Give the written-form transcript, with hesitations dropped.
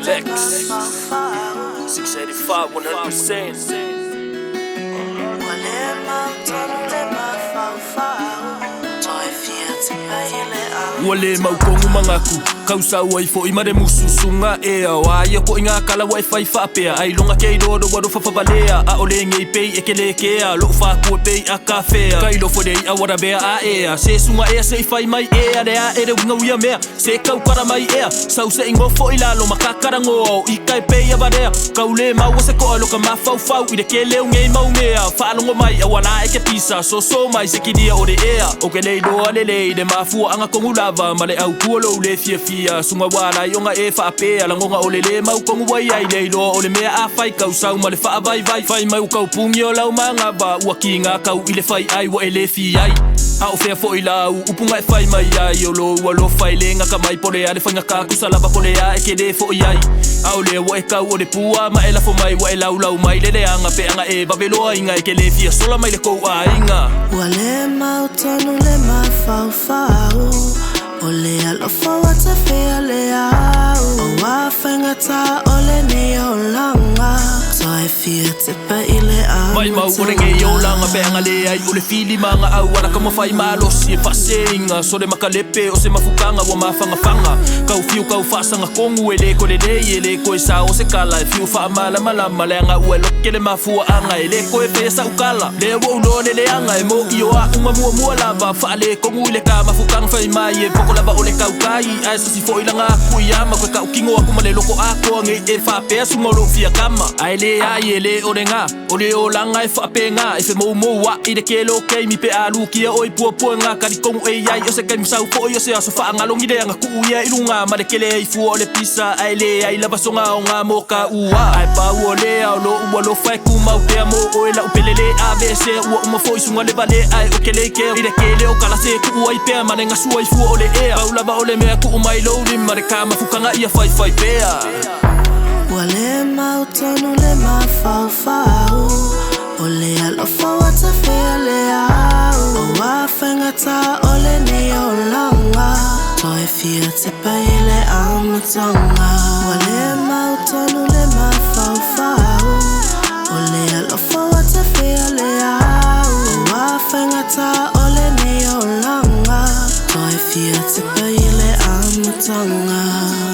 Lex 685 100%. Wale mau kongu mangaku kausa wai fo imare mususunga ea wa ia ko inga kala wifi fa pe ai longa ke do wado fa valea a ole ngei pei ekele ke a lo fa ko pei a cafe kai lo fo dei a wara be a ea se sunga ea se fai mai ea de a ere winga uia me se kau para mai ea sau se ingo fo ila lo makakara ngo i kai pei a bare kaule mau se ko lo ka mafau fau i de ke le ngei mau mea fa longo mai a wala e ke pisa so mai se kidia o de ea o ke le do ale le de mafu anga kongu lava male au kuolo le fia sunga wala yonga e fa pe ala ngonga ole le mau kongu wai ai le do ole mea a fai kau sau male fa vai fai mau kau pungi o lau manga ba wakinga kau ile fai ai wa ele fi ai a o fea fo ila upunga e fai mai ai o lo fai lenga ka mai pole ale fanga ka kusala ba pole ai ke de fo ai a ole wa e kau o de pua ma ela fo mai wa ela lau mai le anga pe anga e babelo inga e ke le fia sola mai le ko ainga wale mau tonu le ma fau ole alofa wa Tafea le au o wa fangata ole ni o langa so I feel tipa ile au mai mau ole nge o langa pe anga le ai ole fili manga au wala kama fai malo si fa senga so de makalepe o se mafukanga wa mafanga kau fiu kau fasanga kongu ele ko de ele ko sa o se kala fiu fa mala male anga u ele ke le mafu anga ele ko e pesa ukala le wo no le anga e mo io a uma mua lava fa le kongu ile ka mafukanga fai mai e ko lava ole kaukai ai si foi langa ku yama ko ka kingo aku male loko ako nge e fa pe su ngolo fia kama ai le ai ele orenga ole o langa e fa pe nga e fe mo wa i de kelo ke mi pe alu kia oi pu nga ka di kongu e ai o se kai misau fo yo se aso fa nga longi de nga ku ia ilunga ma de kele i fu ole pisa ai le ai lava songa o nga mo ka ua ai pa ole o lo fa ku mau te mo o ela upelele abc o mo foi sunga le vale ai o kele ke i de kele o kala se ku ai pe ma nga su ai fu ole e lava ole mea ku mai lo ni mare ka mafukanga ia fai pea wale mau tonu le ma fau ole alofa wa Tafea le au o wa fangata ole ni o langa so I feel tipa ile amutonga wale mau tonu le ma fau ole alofa wa Tafea le au o wa fangata ole ni o langa so I feel tipa ile amutonga